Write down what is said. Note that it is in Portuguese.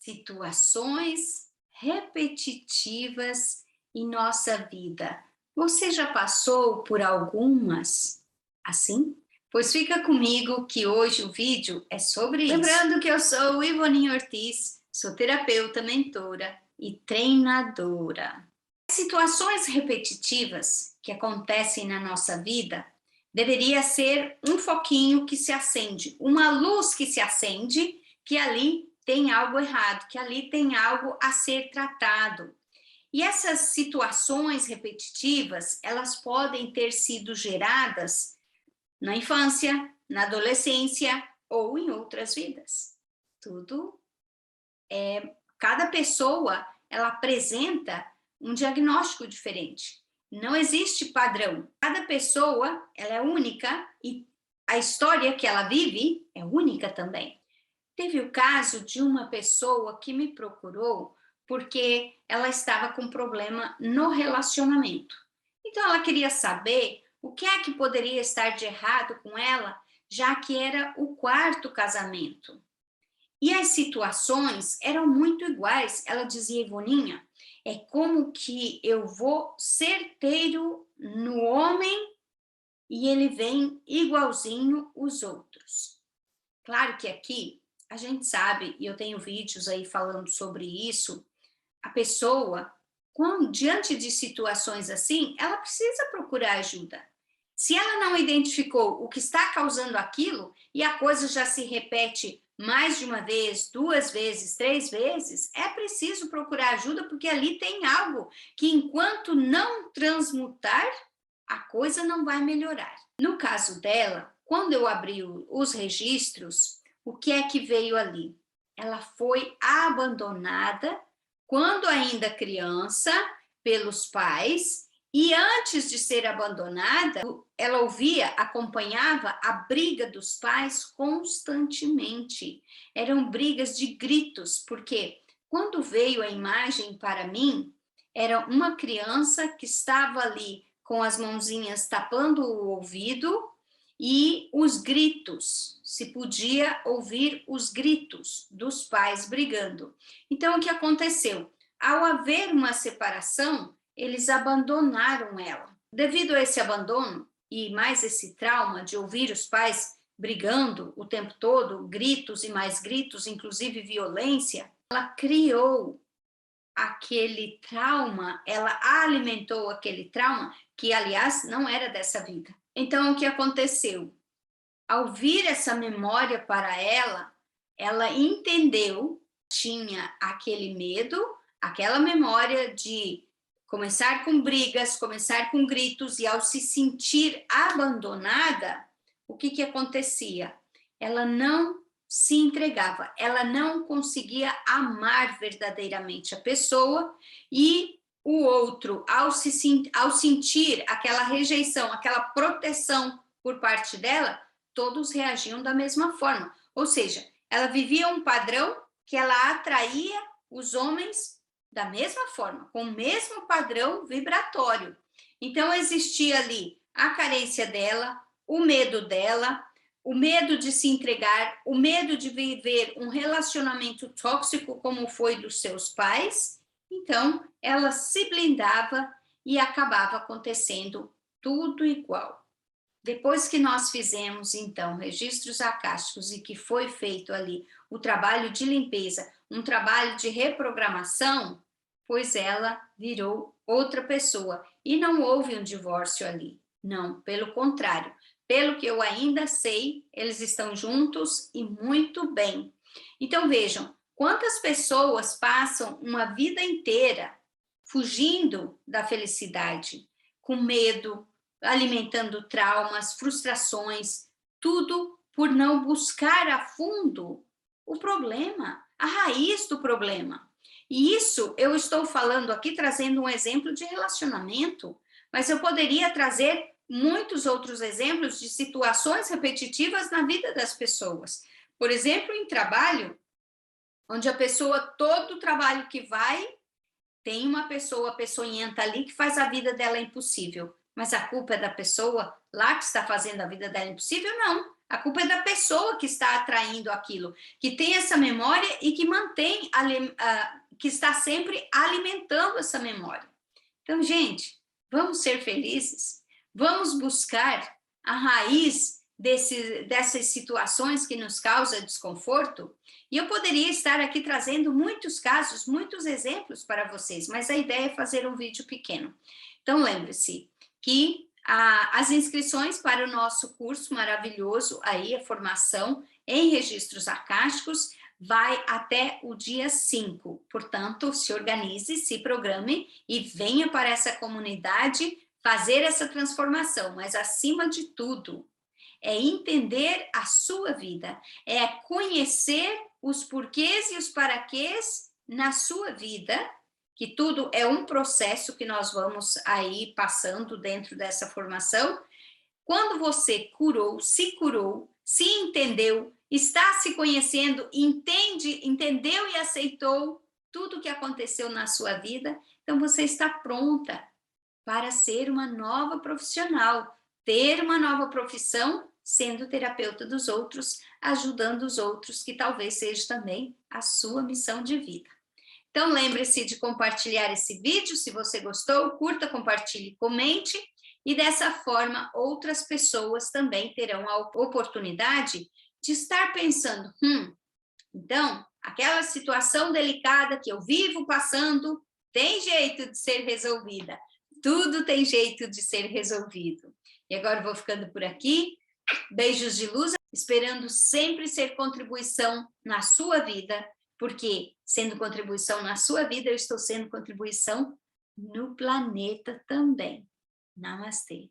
Situações repetitivas em nossa vida. Você já passou por algumas assim? Pois fica comigo que hoje o vídeo é sobre isso. Lembrando que eu sou Ivoninha Ortiz, sou terapeuta, mentora e treinadora. Situações repetitivas que acontecem na nossa vida deveria ser um foquinho que se acende, uma luz que se acende, que ali tem algo errado, que ali tem algo a ser tratado. E essas situações repetitivas, elas podem ter sido geradas na infância, na adolescência ou em outras vidas. Cada pessoa, ela apresenta um diagnóstico diferente. Não existe padrão. Cada pessoa, ela é única e a história que ela vive é única também. Teve o caso de uma pessoa que me procurou porque ela estava com problema no relacionamento. Então ela queria saber o que é que poderia estar de errado com ela, já que era o quarto casamento. E as situações eram muito iguais. Ela dizia: Ivoninha, é como que eu vou certeiro no homem e ele vem igualzinho os outros. Claro que aqui a gente sabe, e eu tenho vídeos aí falando sobre isso, a pessoa, diante de situações assim, ela precisa procurar ajuda. Se ela não identificou o que está causando aquilo e a coisa já se repete mais de uma vez, duas vezes, três vezes, é preciso procurar ajuda, porque ali tem algo que, enquanto não transmutar, a coisa não vai melhorar. No caso dela, quando eu abri os registros, o que é que veio ali? Ela foi abandonada quando ainda criança pelos pais, e antes de ser abandonada, ela acompanhava a briga dos pais constantemente. Eram brigas de gritos, porque quando veio a imagem para mim, era uma criança que estava ali com as mãozinhas tapando o ouvido e os gritos, se podia ouvir os gritos dos pais brigando. Então, o que aconteceu? Ao haver uma separação, eles abandonaram ela. Devido a esse abandono e mais esse trauma de ouvir os pais brigando o tempo todo, gritos e mais gritos, inclusive violência, ela criou aquele trauma, ela alimentou aquele trauma, que aliás não era dessa vida. Então, o que aconteceu? Ao vir essa memória para ela, ela entendeu, tinha aquele medo, aquela memória de começar com brigas, começar com gritos, e ao se sentir abandonada, o que acontecia? Ela não se entregava, ela não conseguia amar verdadeiramente a pessoa, e o outro, ao sentir aquela rejeição, aquela proteção por parte dela, todos reagiam da mesma forma. Ou seja, ela vivia um padrão que ela atraía os homens da mesma forma, com o mesmo padrão vibratório. Então, existia ali a carência dela, o medo de se entregar, o medo de viver um relacionamento tóxico como foi dos seus pais. Então, ela se blindava e acabava acontecendo tudo igual. Depois que nós fizemos, então, registros acásticos e que foi feito ali o trabalho de limpeza, um trabalho de reprogramação, pois ela virou outra pessoa. E não houve um divórcio ali. Não, pelo contrário. Pelo que eu ainda sei, eles estão juntos e muito bem. Então, vejam, quantas pessoas passam uma vida inteira fugindo da felicidade, com medo, alimentando traumas, frustrações, tudo por não buscar a fundo o problema, a raiz do problema. E isso eu estou falando aqui, trazendo um exemplo de relacionamento, mas eu poderia trazer muitos outros exemplos de situações repetitivas na vida das pessoas. Por exemplo, em trabalho, onde a pessoa, todo o trabalho que vai, tem uma pessoa peçonhenta ali que faz a vida dela impossível. Mas a culpa é da pessoa lá que está fazendo a vida dela impossível? Não. A culpa é da pessoa que está atraindo aquilo, que tem essa memória e que mantém, que está sempre alimentando essa memória. Então, gente, vamos ser felizes, vamos buscar a raiz dessas situações que nos causam desconforto. E eu poderia estar aqui trazendo muitos casos, muitos exemplos para vocês, mas a ideia é fazer um vídeo pequeno. Então, lembre-se que as inscrições para o nosso curso maravilhoso, aí a formação em registros acásticos, vai até o dia 5. Portanto, se organize, se programe e venha para essa comunidade fazer essa transformação. Mas, acima de tudo, é entender a sua vida, é conhecer os porquês e os paraquês na sua vida, que tudo é um processo que nós vamos aí passando dentro dessa formação. Quando você curou, se entendeu, está se conhecendo, entendeu e aceitou tudo o que aconteceu na sua vida, então você está pronta para ser uma nova profissional, ter uma nova profissão, sendo terapeuta dos outros, ajudando os outros, que talvez seja também a sua missão de vida. Então, lembre-se de compartilhar esse vídeo, se você gostou, curta, compartilhe, comente, e dessa forma outras pessoas também terão a oportunidade de estar pensando, então, aquela situação delicada que eu vivo passando tem jeito de ser resolvida. Tudo tem jeito de ser resolvido. E agora eu vou ficando por aqui. Beijos de luz, esperando sempre ser contribuição na sua vida, porque sendo contribuição na sua vida, eu estou sendo contribuição no planeta também. Namastê.